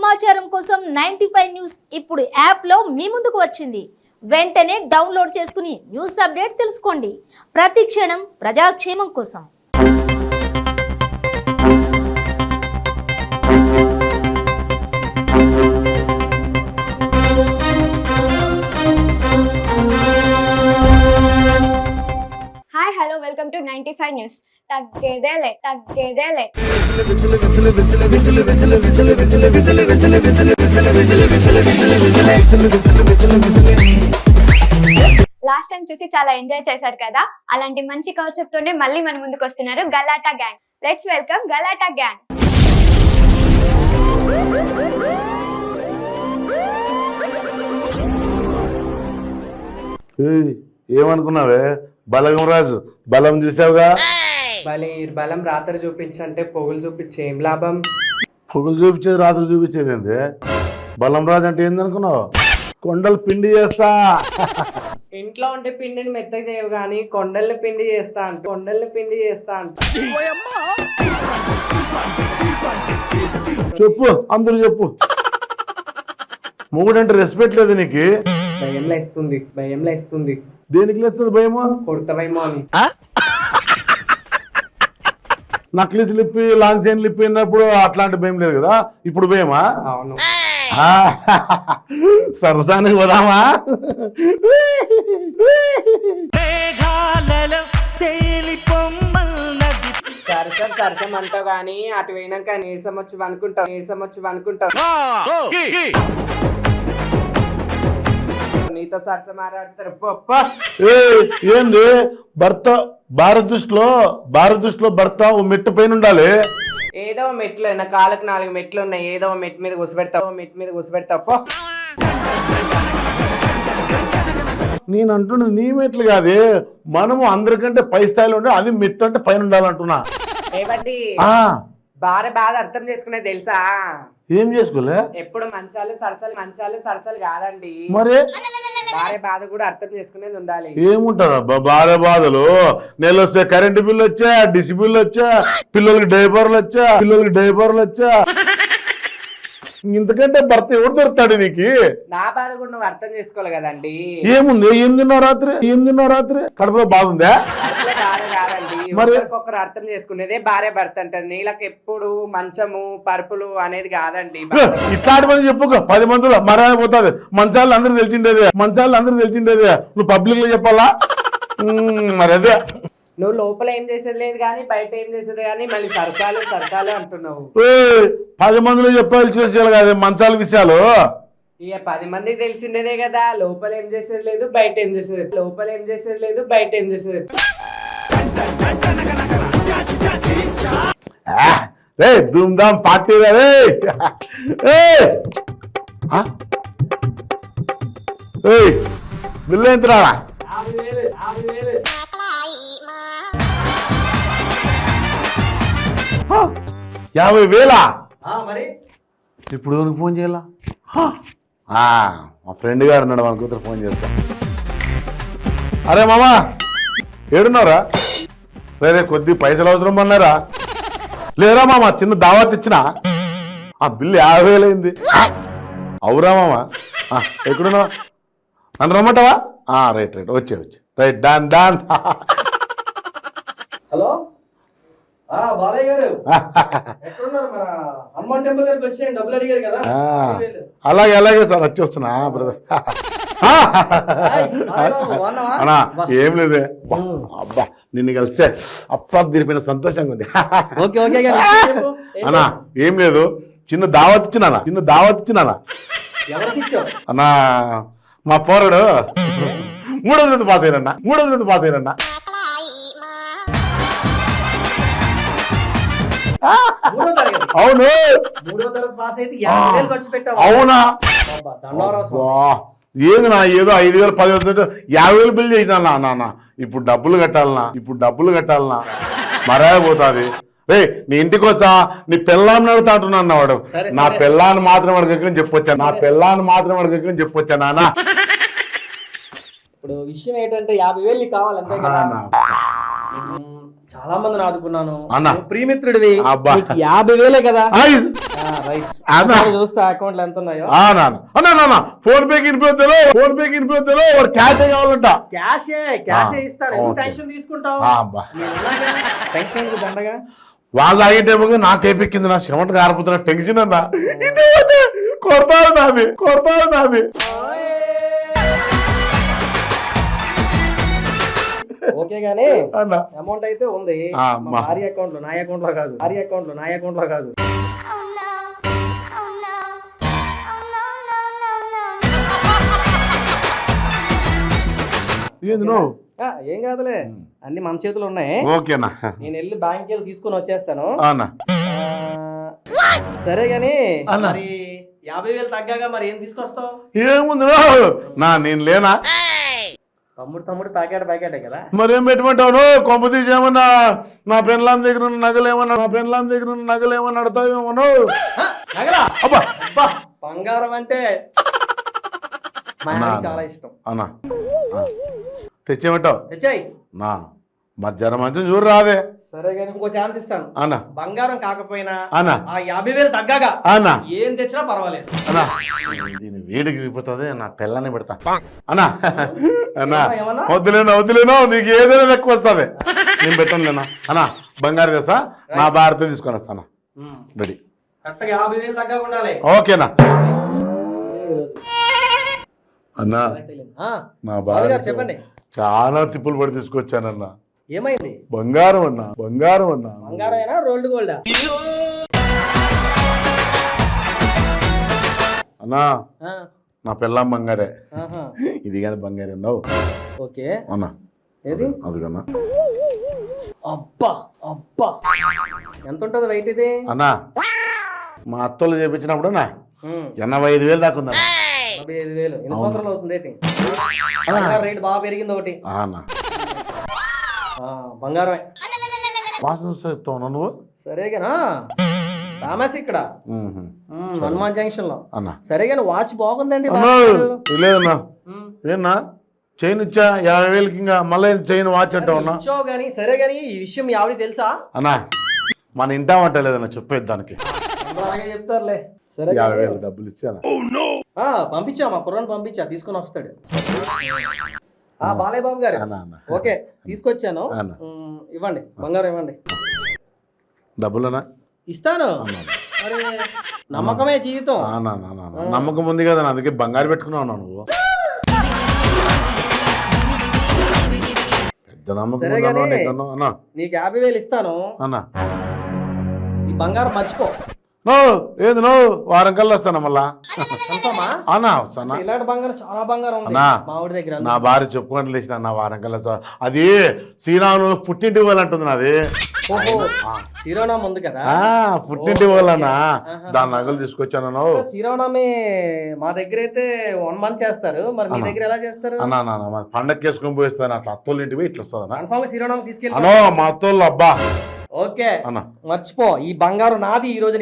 సమాచారం కోసం 95 న్యూస్ ఇప్పుడు యాప్లో మీ ముందుకు వచ్చింది. వెంటనే డౌన్లోడ్ చేసుకుని న్యూస్ అప్డేట్ తెలుసుకోండి. ప్రతి క్షణం ప్రజాక్షేమం కోసం. Hi hello welcome to 95 news. తగ్గేదేలే లాస్ట్ టైం చూసి చాలా ఎంజాయ్ చేశారు కదా. అలాంటి మంచి కాన్సెప్ట్ తోనే మళ్ళీ మన ముందుకు వస్తున్నారు Galatta gang. Let's welcome Galatta gang. ఏమనుకున్నావే బలగం రాజు బలం చూసావుగా. బలం రాత్రి చూపించంటే పొగులు చూపించే ఏం లాభం? పొగులు చూపించేది రాత్రి చూపించేది ఏంది? బలం రాజు అంటే ఏందనుకున్నావు? కొండలు పిండి చేస్తా. ఇంట్లో ఉంటే పిండిని మెత్తగా చేయవు కానీ కొండల్ని పిండి చేస్తా అంట. చెప్పు, అందరూ చెప్పు. మొగుడంటే రెస్పెక్ట్ లేదు నీకు? భయంలో ఇస్తుంది. దేనికి లేస్తుంది భయమా? కొడతావేమో అని. నక్లీస్ లిప్పి లాంగ్ చైన్ లిప్పి అన్నప్పుడు అట్లాంటి భయం లేదు కదా, ఇప్పుడు భయమా? అవును. సరసానికి పోదామా? సరసం అంటావు కానీ అటు పోయినాక నీరసం వచ్చి అనుకుంటావు. నీతో సరసం మాట్లాడతారు. ఏంది భర్త భారత దృష్టిలో భర్త ఓ మెట్టు పైన ఉండాలి. ఏదో మెట్లు నా కాళ్ళకి 4 మెట్లు ఉన్నాయి. ఏదో మెట్టు మీద కూర్చోబెడతావు. నేను అంటున్నది నీ మెట్లు కాదే, మనము అందరికంటే పై స్థాయిలో ఉండే అది మెట్టు అంటే పైన ఉండాలంటున్నా. భార్య బాధ అర్థం చేసుకునే తెలుసా? ఏం చేసుకోలే? ఎప్పుడు మంచాలు సరసాలు కాదండి, మరి భార్య బాధ కూడా అర్థం చేసుకునేది ఉండాలి. ఏముంటదబ్బా భార్య బాధలు? నెల వస్తే కరెంటు బిల్లు వచ్చా, డిసి బిల్లు వచ్చా, పిల్లలకి డైపర్లు వచ్చా. ఇంతకంటే భర్త ఎవరు దొరుకుతాడు నీకు? నా బాధ కూడా నువ్వు అర్థం చేసుకోవాలి కదండి. ఏముంది? ఏం తిన్నావు రాత్రి? కడుపులో బాధ ఉందా? బాధ కాదండి, ఒకరికొకరు అర్థం చేసుకునేదే భార్య భర్త అంటారు. నీళ్ళకి ఎప్పుడు మంచము పరుపులు అనేది కాదండి. ఇట్లాంటి మంది చెప్పు, 10 మందిలో మరే పోతుంది. మంచాలు అందరూ తెలిసిండేదే, నువ్వు పబ్లిక్ లో చెప్పాలా? మరి అదే నువ్వు లోపల ఏం చేసేది లేదు కానీ బయట ఏం చేసేది కానీ మళ్ళీ సరసాలు అంటున్నావు. 10 మందిలో చెప్పాల్సిన విషయాలు కాదు మంచాల విషయాలు. ఇక 10 మందికి తెలిసిండేదే కదా. లోపల ఏం చేసేది లేదు, బయట ఏం చేసేది. ధూమ్ ధామ్ పార్టీ బిల్లు ఎంత రా? 50,000. మరి ఇప్పుడు ఎవరికి ఫోన్ చేయాలా? మా ఫ్రెండ్ గారు ఉన్నాడు, మన కూతురు ఫోన్ చేస్తా. అరే మామా ఏడున్నారా? వేరే కొద్ది పైసలు అవసరం అన్నారా? లేరా మామ, చిన్న దావత్ ఇచ్చినా ఆ బిల్లు 50,000 అయింది. అవురా మామ, ఎక్కడున్నావు? నన్ను రమ్మంటావా? రైట్ వచ్చే రైట్ డాన్. హలో బాలయ్య గారు ఎక్కడున్నారు? మన హనుమాన్ టెంపుల్ దగ్గరికి వచ్చి డబ్బులు అడిగారు కదా. అలాగే సార్ వచ్చేస్తున్నా బ్రదర్. అన్నా ఏం లేదే, అబ్బా నిన్ను కలిస్తే అప్ప తీరిపోయిన సంతోషంగా ఉంది. అన్నా ఏం లేదు, చిన్న దావత్ ఇచ్చినానా అన్నా. మా పోరడు 3వ తరగతి పాస్ అయినన్నా. అవును. 3వ తరగతి పాస్ అయితే 50,000 ఖర్చు పెట్టావు? అవునా? ఏది నా ఏదో 5,000 10,000 50,000 బిల్ చేసినా నాన్న. ఇప్పుడు డబ్బులు కట్టాలనా మరే పోతుంది. రే నీ ఇంటికి వస్తా, నీ పెళ్ళాన్ని అడుగుతా అంటున్నా వాడు. నా పెళ్ళాన్ని మాత్రం అడగని చెప్పొచ్చా నాన్న. ఇప్పుడు విషయం ఏంటంటే 50,000 కావాలంటే కదా. చాలా మందిని ఆదుకున్నాను. అన్న. నువ్వు ప్రియమిత్రుడివి. అబ్బా. నీకు 50,000 కదా. ఆయ్. రైట్. అన్న. చూస్తా అకౌంట్ లో ఎంత ఉన్నాయో. నాన్న ఫోన్ పేకి ఇనిపోతారు వాడు క్యాష్ కావాలంట. క్యాషే ఇస్తాను. ఎందుకు ఓకే. టెన్షన్ తీసుకుంటావు? అబ్బా టెన్షన్ ఎందుకు దండగా? వాళ్ళు తాగే టైం నాకు ఏపెక్కింది, నా చెమట కారిపోతున్నా టెన్షన్ అన్నా. కొడతారు నాది. ఓకే గానీ అన్న అమౌంట్ అయితే ఉంది. అమ్మా. మా భార్య అకౌంట్ లో, నా అకౌంట్ లో కాదు. ఏంది నువ్వు? ఏం కాదులే, అన్ని మన చేతులు ఉన్నాయి. ఓకేనా నేను వెళ్ళి బ్యాంక్ వెళ్ళి తీసుకొని వచ్చేస్తాను. అన్నా. సరే గాని అన్న. మరి 50,000 తగ్గాగా మరి ఏం తీసుకొస్తావు? ఏముంది నేను లేనా? తమ్ముడు ప్యాకెటే కదా. మరేం పెట్టమంటావు? కొంప తీసి ఏమన్నా నా పెన్లాం దగ్గర ఉన్న నగలేమన్నా అడతావేమో నగలా? అబ్బా అబ్బా, బంగారం అంటే మా అన్నా. ఆయనకి చాలా ఇష్టం. అన్నా తెచ్చేమంటావు? తెచ్చాయి. నా మధ్యాహ్నం మంచి చూడు రాదే. సరే గాని ఇంకో ఛాన్స్ ఇస్తాను. అన్నా బంగారం కాకపోయినా అన్నా ఆ 50,000 తగ్గాగా అన్నా ఏం తెచ్చినా పర్వాలేదు. అన్నా దీని వేడికి దిగిపోతుంది, నా పిల్లని పెడతా అన్నా. ఏమన్నా? వద్దులేనో నీకు ఏదైనా ఎక్కువ వస్తుంది, నేను పెట్టనులేనా అన్నా. బంగారు తెస్తా, నా భారత తీసుకొని వస్తానా. రెడీ. కరెక్ట్గా 50,000 తగ్గా ఉండాలి. ఓకేనా అన్నా. ఆ, నా బాలుగారు భార్య చెప్పండి. చాలా తిప్పులు పడి తీసుకొచ్చానన్నా. ఏమైంది? బంగారం అన్నా. బంగారమేనా రోల్డ్ గోల్డా? అన్నా ఆ, నా పిల్లం బంగారే, ఆహా. ఇది కానీ బంగారే అన్నావు ఓకే. అన్నా. ఏది? అదిగన్నా అబ్బా ఎంత ఉంటది వెయిట్ ఇది? అన్నా మా అత్తలు చేపించినప్పుడు నా ఉమ్, 85,000 దాకా ఉందన్నా. 45,000. ఎన్ని సంవత్సరాలు అవుతుంది ఏంటి? బంగారం రేట్ బాగా పెరిగింది ఒకటి. అన్నా బంగారమే. వాసన చూస్తే చెప్తావు నువ్వు. సరేగానా ఫేమస్ ఇక్కడ హనుమాన్ జంక్షన్ లో. అన్నా సరేగాని వాచ్ బాగుందండి. అన్నా లేదన్నా. ఉమ్. ఏనా చైన్ ఇచ్చా 50,000కి, ఇంకా మళ్ళీ చైన్ వాచ్ అంటావు అన్నా. ఇచ్చావు గానీ సరే గాని ఈ విషయం మీ ఆవిడ తెలుసా? అన్నా మన ఇంటామంట లేదన్నా, చెప్పేది దానికి. అలాగే చెప్తారులే. సరే 50,000 డబ్బులు ఇచ్చానా. పంపించా, మా కుర్రాన్ని పంపించా, తీసుకొని వస్తాడు. బాలయ్య బాబు గారు అన్నా అన్నా ఓకే తీసుకొచ్చాను. అన్న. ఇవ్వండి, బంగారం ఇవ్వండి. డబ్బులనా? ఇస్తాను. మరి నమ్మకమే జీవితం. నమ్మకం ఉంది కదా, అందుకే బంగారు పెట్టుకున్నావు నువ్వు. పెద్ద నమ్మకం సరే గానీ అన్నా. నీకు 50,000 ఇస్తాను. అన్నా ఈ బంగారం మర్చిపో. ఏది వారం కల్లా వస్తాను మళ్ళా. కన్ఫర్మా? అన్నా వస్తానా. ఇలాంటి బంగారం చాలా బంగారం ఉంది అన్నా మా ఆవిడ దగ్గర. నా భార్య చెప్పుకుంటూ లేచిన నా వారం కల్లా వస్తా. అది శ్రీరాములు పుట్టింటి వాళ్ళంటుంది నాది. ఓహో, శ్రీరామనవమి ఉంది కదా. పుట్టింటి వాళ్ళన్నా, దాని నగలు తీసుకొచ్చాను. శ్రీరామనవమి మా దగ్గర అయితే 1 month చేస్తారు, మరి మీ దగ్గర ఎలా చేస్తారు? అన్నా పండగ వేసుకొని పోయిస్తాను, అట్లా అత్తోళ్ళ ఇంటికి ఇట్లా వస్తుందన్నా. కన్ఫర్మ్ శ్రీరామనవమి తీసుకెళ్ళి. అనో మా అత్తోళ్ళు అబ్బా. ఓకే అన్నా మర్చిపో, ఈ బంగారం నాది ఈ రోజు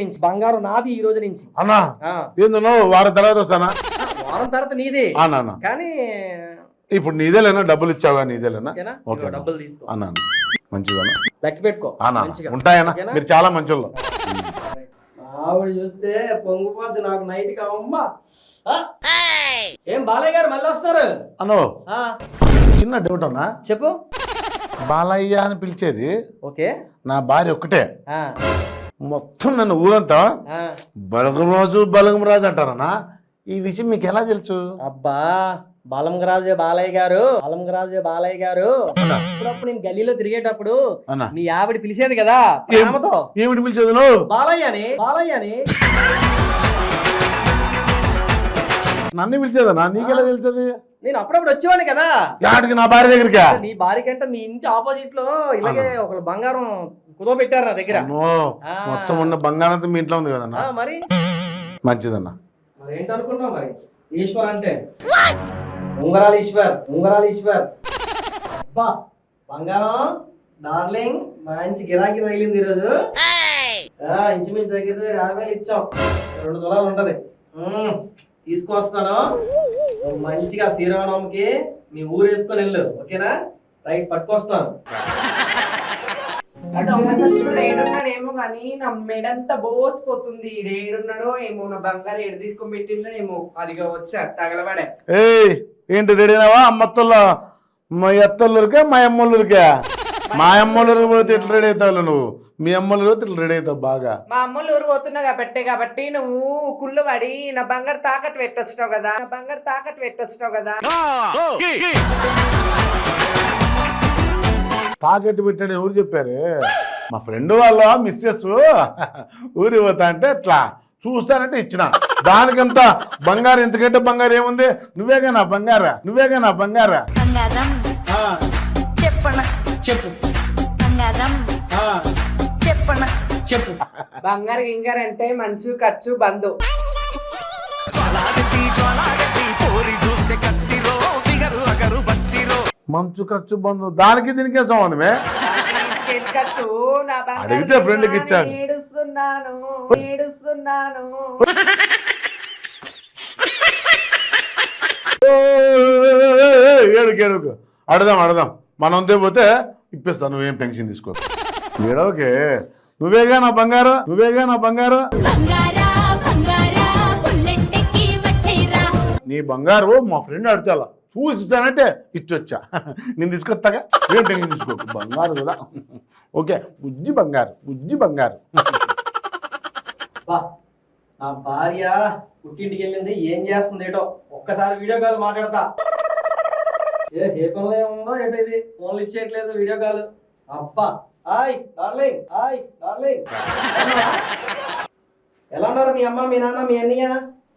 నుంచి. అన్నా ఆ, ఏందో వారం తర్వాత వస్తానా. వారం తర్వాత నీది. అన్నా కానీ ఇప్పుడు నీదేలేనా? డబ్బులు ఇచ్చావా? నీదేలేనా? ఓకేనా? ఓకే ఇదిగో డబ్బులు తీసుకో. అన్నా మంచిదన్నా. లెక్క పెట్టుకో అన్నా మంచిగా. ఉంటాయన్నా, ఓకేనా? మీరు చాలా మంచోళ్ళు. ఆవిడ చూస్తే పొంగిపోద్ది నాకు నైట్ కి. అమ్మా ఏం బాలయ్య గారు మళ్ళీ వస్తారు? అనో ఆ, చిన్న డౌట్ అన్నా. చెప్పు. బాలయ్య అని పిలిచేది ఓకే. నా భార్య ఒక్కటే. ఆ, మొత్తం నన్ను ఊరంతా ఆ. బలగంరాజు అంటారన్నా. ఈ విషయం మీకు ఎలా తెలుసు? అబ్బా, బాలంగరాజే బాలయ్య గారు అప్పుడప్పుడు నేను గల్లీలో తిరిగేటప్పుడు అన్నా మీ ఆవిడ పిలిచేది కదా ప్రేమతో. ఏమిటి పిలిచేది నువ్వు? బాలయ్య అని. నన్ను పిలిచేదన్నా, నీకెలా తెలుస్తుంది? నేను అప్పుడప్పుడు వచ్చేవాడిని కదా. యాడికి? నా భార్య దగ్గరికి. నీ భార్య కంటే మీ ఇంటి ఆపోజిట్ లో ఇలాగే ఒక బంగారం కుదో పెట్టారు నా దగ్గర. మొత్తం ఉన్న బంగారం అంతా మీ ఇంట్లో ఉంది కదన్నా. మరి మంచిదన్నా. మరి ఏంటనుకున్నావు? మరి ఈశ్వర్ అంటే ఉంగరాలు ఈశ్వర్. అబ్బా బంగారం డార్లింగ్, మంచి గిరాకీ తగిలింది ఈరోజు. ఇంచుమించు దగ్గర 50,000 ఇచ్చాం. 2 తులాలు ఉంటది. తీసుకొస్తాను. మంచిగా శ్రీరామనవమికి మీ ఊరు వేసుకొని వెళ్ళు. ఓకేనా? రైట్, పట్టుకొస్తాను. దొంగ సచ్చినోడు ఏడున్నాడేమో కానీ నా మెడంతా బోసిపోతుంది. ఏడున్నాడో ఏమో, నా బంగారు ఏడు తీసుకొని పెట్టిండో ఏమో. అదిగో వచ్చా తగలబడే. ఏయ్ ఏంటి రెడీనావా? అమ్మత్తల్లో మా ఎత్తల్లూరికే మా అమ్మోళ్ళూరికే? మా అమ్మోళ్ళూరికి పోతే ఇట్లా రెడీ అవుతావు నువ్వు, మీ అమ్మోళ్ళూరు పోతే ఇట్లా రెడీ అవుతావు బాగా. మా అమ్మోళ్ళు ఊరు పోతున్నా కాబట్టి నువ్వు కుళ్ళు పడి నా బంగారు తాకట్టు పెట్టొచ్చినావు కదా, నా బంగారు తాకట్టు పెట్టొచ్చినావు కదా. తాకెట్టు పెట్టాడు ఎవరు చెప్పారు? మా ఫ్రెండ్ వాళ్ళ మిస్సెస్ ఊరి పోతా అంటే ఇట్లా చూస్తానంటే ఇచ్చిన. దానికంత బంగారు, ఇంతకంటే బంగారు ఏముంది? నువ్వేగా నా బంగారా, నువ్వేగా నా బంగారా. బంగారం చెప్పన చెప్పు బంగారం చెప్పన చెప్పు. బంగారు గింగారు అంటే మంచు ఖర్చు బంధు. మంచు ఖర్చు బంధు దానికి దీనికే సంబంధమే. ఖర్చు నా అడిగితే ఫ్రెండ్కి ఇచ్చాడు. ఏడుస్తున్నాను ఏడుస్తున్నాను. ఏడుకు అడదాం మనంతే పోతే ఇప్పిస్తాను, నువ్వేం టెన్షన్ తీసుకో. ఏడవకే, నువ్వేగా నా బంగారు, నువ్వేగా నా బంగారు. నీ బంగారు మా ఫ్రెండ్ అడితే అలా చూసిస్తానంటే ఇచ్చొచ్చా. నేను తీసుకొస్తాగా, ఏం టెన్షన్ తీసుకోకు, బంగారు కదా. ఓకే, బుజ్జి బంగారు, బుజ్జి బంగారు. బా, నా భార్య పుట్టింటికి వెళ్ళింది, ఏం చేస్తుంది ఏటో. ఒక్కసారి వీడియో కాల్ మాట్లాడతా. ఏ పనులు ఏముందో ఏంటో, ఇది ఫోన్లు ఇచ్చేయట్లేదు వీడియో కాల్. అబ్బా, హాయ్ డార్లింగ్, హాయ్ డార్లింగ్. ఎలా ఉన్నారు మీ అమ్మ, మీ నాన్న, మీ అన్నయ్య?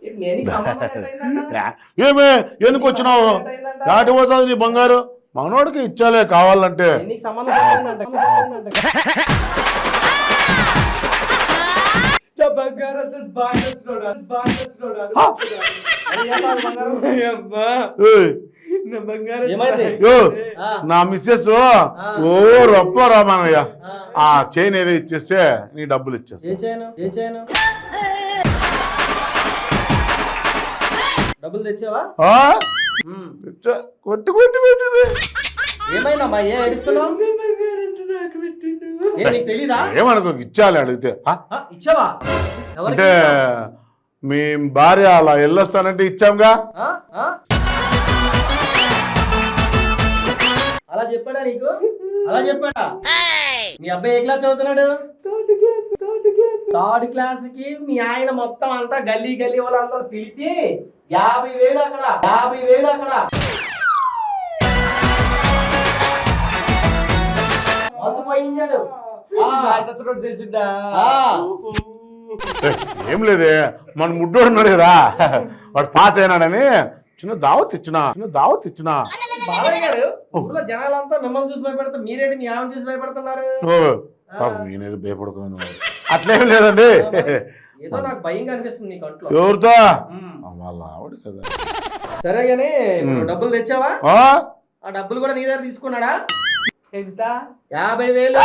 మీ అన్నయ్యకి సంబంధం ఏంటైందంట? ఏమే ఎందుకు వచ్చినావు? దాటి పోతుంది నీ బంగారు. మనోడికి ఇచ్చాలే కావాలంటే. అన్నయ్యకి సంబంధం ఏంటైందంట? బంగారు నా మిస్సెస్ ఓ రొప్ప రామానయ్య ఆ చైన్ ఏదో ఇచ్చేస్తే నీ డబ్బులు ఇచ్చేస్తా. డబ్బులు తెచ్చావా? కొట్టి పెట్టింది. ఏమైందమ్మా, ఏ ఏడుస్తున్నావు? నీకు తెలీదా? ఏమనుకో, ఇచ్చాలి అడిగితే. ఇచ్చావా? అంటే మీ భార్య అలా వెళ్ళొస్తానంటే ఇచ్చాంగా. అలా చెప్పాడా నీకు? అలా చెప్పాడా? మీ అబ్బాయి ఏ క్లాస్ చదువుతున్నాడు? థర్డ్ క్లాస్ కి మీ ఆయన మొత్తం అంతా గల్లీ వాళ్ళందరూ పిలిచి 50,000 అక్కడ, 50,000 అక్కడ మొత్తం పోయించాడు. ఏం లేదే, మన ముడ్డోడు ఉన్నాడు కదా, వాడు పాస్ అయినాడని చిన్న దావత్ ఇచ్చిన. బాలయ్య గారు, ఊర్లో జనాలంతా మిమ్మల్ని చూసి భయపడతారు, మీరేంటి మీ ఆమెను చూసి భయపడుతున్నారు? నేనేదో భయపడుకున్నాను. అట్లేం లేదండి, ఏదో నాకు భయంగా అనిపిస్తుంది మీ కంట్లో. ఎవరితో? వాళ్ళ ఆవిడ కదా. సరే గానీ డబ్బులు తెచ్చావా? ఆ డబ్బులు కూడా నీ దగ్గర తీసుకున్నాడా? ఎంత? 50,000.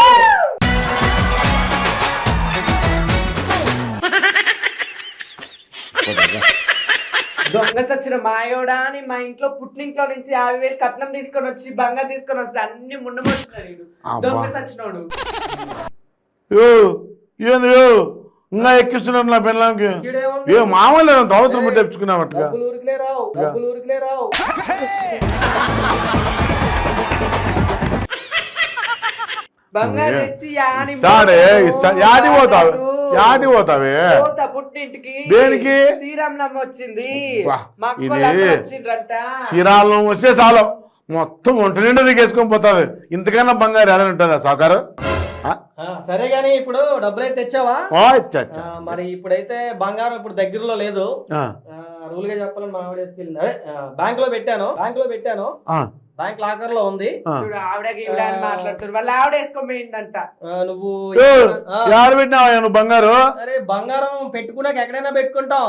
దొంగ సచ్చిన మాయోడా అని మా ఇంట్లో పుట్టినింట్లో నుంచి 50,000 కట్నం తీసుకొని వచ్చి బంగారు తీసుకొని వస్తే అన్ని ముండమొస్తున్నాడు దొంగ సచ్చినోడు. ఏంది ఇంకా ఎక్కిస్తున్నాడు నా పిల్లలకి. ఏ మామూలు దౌత్రం తెచ్చుకున్నామట్టుగా. డబ్బులు ఊరికనే రావు. బంగారు తెచ్చి యాడి పోతావే? పుట్టింటికి. దేనికి? శ్రీరామనవమి వచ్చింది, శ్రీరామనవమి వస్తే చాలు మొత్తం ఒంటి నిండా దిగేసుకొని పోతుంది. ఇంతకన్నా బంగారు ఎలా ఉంటుందా సాకారు? సరే గానీ ఇప్పుడు డబ్బులు అయితే తెచ్చావా? మరి ఇప్పుడైతే బంగారం ఇప్పుడు దగ్గరలో లేదు. రూల్ గా చెప్పాలని మా ఆవిడ వేసుకెళ్ళింది. అదే బ్యాంక్ లో పెట్టాను. బ్యాంక్ లాకర్ లో ఉంది. చూడు ఆవిడకి మాట్లాడుతున్నారు, వాళ్ళు ఆవిడ వేసుకోపోయిందంట. నువ్వు పెట్టినావా నువ్వు బంగారు? అరే బంగారం పెట్టుకున్నాక ఎక్కడైనా పెట్టుకుంటాం.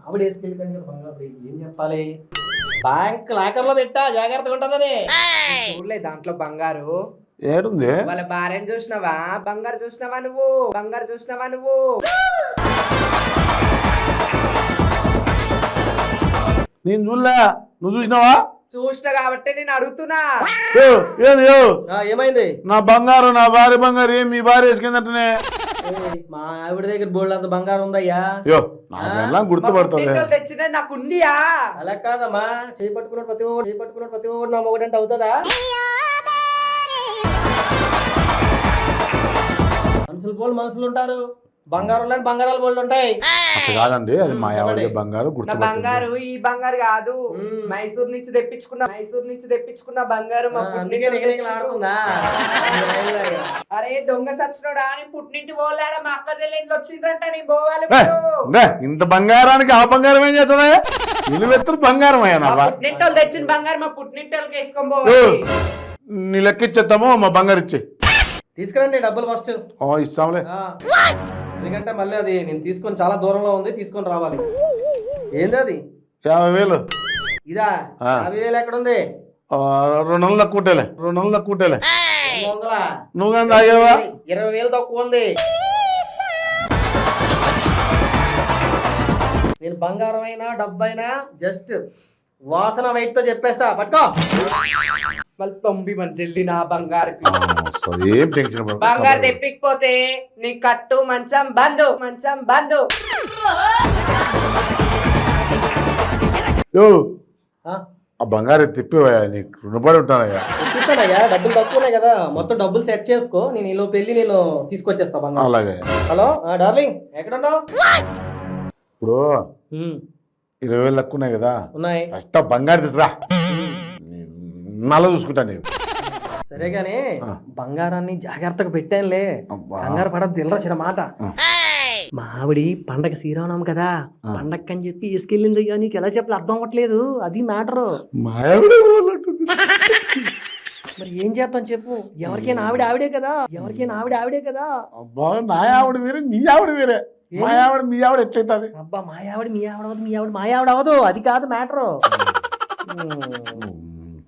ఆవిడ వేసుకెళ్ళి బంగారు ఏం చెప్పాలి? బ్యాంక్ లాకర్ లో పెట్టా, జాగ్రత్తగా ఉంటుందని. చూడలే దాంట్లో బంగారు ఏడుంది? వాళ్ళ భార్యను చూసినావా? బంగారు చూసినావా నువ్వు? నేను చూడలే, నువ్వు చూసినావా? చూసిన కాబట్టి నేను అడుగుతున్నా. యో, ఏది యో? ఏమైంది? నా బంగారు, నా భార్య బంగారు ఏం మీ భార్య వేసుకుందంటనే? మా ఆవిడ దగ్గర బోల్డ్ అంత బంగారం ఉందయ్యా. యో, నాకెలా గుర్తుపడుతుంది. పుట్టింటోళ్ళు తెచ్చినది నాకు ఉందియా. అలా కాదమ్మా, చేయి పట్టుకున్నాడు ప్రతి ఒక్కటి నా మొగడంటే అవుతుందా? మనుషులు పోలు మనుషులు ఉంటారు, బంగారం లాంటి బంగారాలు బోల్డ్ ఉంటాయి. అట్లా కాదండి, అది మా ఆవిడ బంగారు నా గుర్తుపడుతుంది. బంగారు ఈ బంగారు కాదు, మైసూర్ నుంచి తెప్పించుకున్న బంగారు మా అందుకే పుట్టింటోళ్ళు నిగనిగలు ఆడుతుందా? అరే దొంగ సచ్చినోడా అని పుట్టింటి పోలేడా, మా అక్క చెల్లెంట్లు వచ్చిండ్రంట, నీ పోవాలి ఏ, నే, ఇంత బంగారానికి ఆ బంగారం ఏం చేస్తున్నా? నిలువెత్తులు బంగారం అయ్యా నా పుట్టింటోళ్ళు తెచ్చిన బంగారు మా పుట్టింటోళ్ళకి వేసుకొని పోవాలి. నీ లెక్కిచ్చేద్దాము, మా బంగారు ఇచ్చే. తీసుకురండి డబ్బులు ఫస్ట్. ఇస్తాంలే. ఎందుకంటే మళ్ళీ అది నేను తీసుకొని చాలా దూరంలో ఉంది, తీసుకొని రావాలి. ఏంది అది? 50,000. ఇదా? 50,000 ఎక్కడుంది? 200 కూటేలే, 200 కూటేలే. 200? నువ్వు కానీ తాగేవా? 20,000 తక్కువ ఉంది. నేను బంగారం అయినా డబ్బైనా జస్ట్ వాసన వెయిట్ తో చెప్పేస్తా, పట్టుకో. మళ్ళీ తొంభి మన జల్ది నా బంగారు ఏం టెన్షన్ పడకు. బంగారు తెప్పికపోతే నీ కట్టు మంచం బంధు. యో, ఆ? ఆ బంగారు తిప్పివయ్యా, నీకు రుణపడి ఉంటానయ్యా. ఇస్తానయ్యా, డబ్బులు తక్కువనే కదా, మొత్తం డబ్బులు సెట్ చేసుకో, నేను ఈలో పెళ్లి నేను తీసుకొచ్చేస్తా బంగారం. అలాగే. హలో డార్లింగ్, ఎక్కడున్నావు? ఇప్పుడు 20,000 తక్కువ ఉన్నాయి కదా, ఉన్నాయి. ఫస్ట్ ఆ బంగారు తీసురా, నల్ల చూసుకుంటా నీకు. సరే గానీ బంగారాన్ని జాగ్రత్తగా పెట్టానులే, కంగారు పడద్దు. తెల్లరా చిన్న మాట, మా ఆవిడి పండగ శ్రీరామనవమి కదా, పండగ అని చెప్పి తీసుకెళ్ళింది. నీకు ఎలా చెప్పాలి అర్థం అవ్వట్లేదు, అది మ్యాటరు. మరి ఏం చేస్తాం చెప్పు? ఎవరికైనా ఆవిడే కదా. అబ్బా, నా ఆవిడ వేరే, నీ ఆవిడ వేరే. మా ఆవిడ మీ ఆవిడ ఎట్లయితుంది? అబ్బా, మా ఆవిడ మీ ఆవిడ అవ్వదు, మీ ఆవిడ మా ఆవిడ అవ్వదు, అది కాదు మ్యాటరు.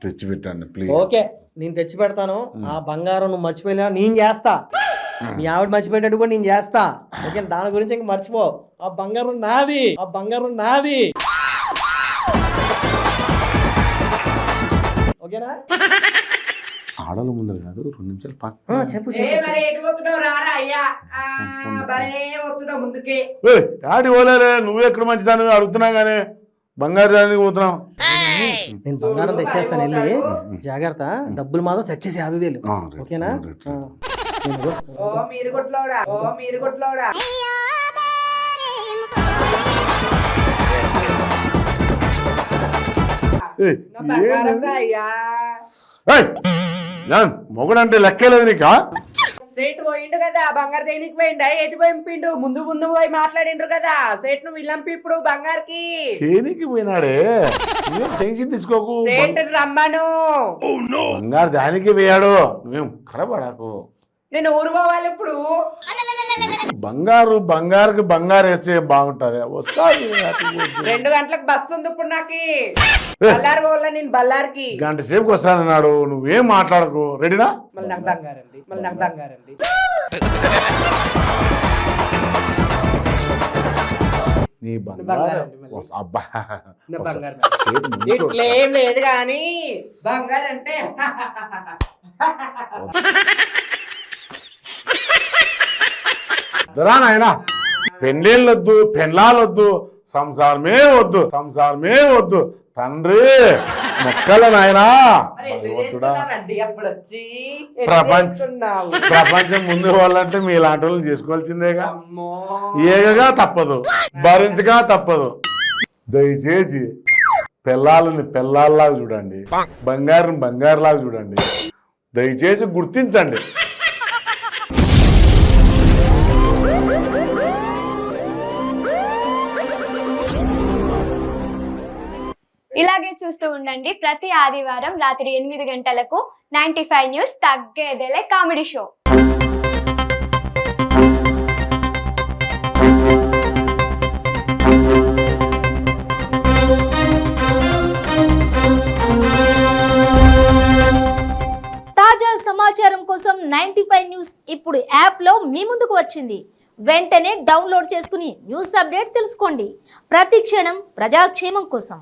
తెచ్చి పెట్టండి ప్లీజ్. ఓకే, నేను తెచ్చి పెడతాను. ఆ బంగారం నువ్వు మర్చిపోయినా నేను చేస్తా, మీ ఆవిడ మర్చిపోయేటట్టు కూడా నేను చేస్తా. ఓకే, దాని గురించి ఇంక మర్చిపో. ఆ బంగారం నాది. ఓకేనా? ఆడల ముందర కాదు, 2 నిమిషాలు చెప్పు. ముందుకే ఆడి పోలేరే, నువ్వు ఎక్కడ మంచిదాన్ని అడుగుతున్నా గానీ బంగారు దానికి పోతున్నావు. నేను బంగారం తెచ్చేస్తాను, వెళ్ళి జాగ్రత్త. డబ్బులు మాత్రం సెట్ చేసి 50,000. ఓకేనా? మీరు కొట్లోడా. మొగుడంటే లెక్కలేదు నీకా? సేట్ పోయిండు కదా, బంగారు దేనికి పోయిండా, ఎటు పోయిండు, ముందు పోయి మాట్లాడిండ్రు కదా సేట్. నువ్వు విల్లంపి ఇప్పుడు బంగారుకి చేనికి పోయినాడే, టెన్షన్ తీసుకోకు. సేట్ రమ్మను. బంగారు దానికి పోయాడు, నువ్వేం ఖరాబడాకు. నేను ఊరు పోవాలి ఇప్పుడు. బంగారుకి బంగారు వేస్తే బాగుంటది. వస్తాది 2 గంటలకు బస్సు ఉంది ఇప్పుడు నాకు. బల్లారు పోవాల నేను, బల్లారికి గంట సేపుకి వస్తానన్నాడు. నువ్వేం మాట్లాడకు, రెడీనా? మళ్ళీ నాకు బంగారండి. నీ బంగారం అబ్బా, ఇట్లేం లేదు కానీ బంగారు అంటే నాయనా, పెళ్ళేళ్ళొద్దు, పెళ్ళాలొద్దు, సంసారమే వద్దు తండ్రి. మొక్కల నాయనా, ప్రపంచం ముందు వాళ్ళంటే మీ ఇలాంటి వాళ్ళని చేసుకోవాల్సిందేగా. ఏగగా తప్పదు, భరించగా తప్పదు. దయచేసి పెళ్ళాలని పెళ్ళాల్లాగా చూడండి, బంగారులాగా చూడండి. దయచేసి గుర్తించండి. ఇలాగే చూస్తూ ఉండండి ప్రతి ఆదివారం రాత్రి 8 గంటలకు 95 న్యూస్ తగ్గేదేలే కామెడీ షో. తాజా సమాచారం కోసం 95 న్యూస్ ఇప్పుడు యాప్లో మీ ముందుకు వచ్చింది. వెంటనే డౌన్లోడ్ చేసుకుని న్యూస్ అప్డేట్ తెలుసుకోండి. ప్రతి క్షణం ప్రజాక్షేమం కోసం.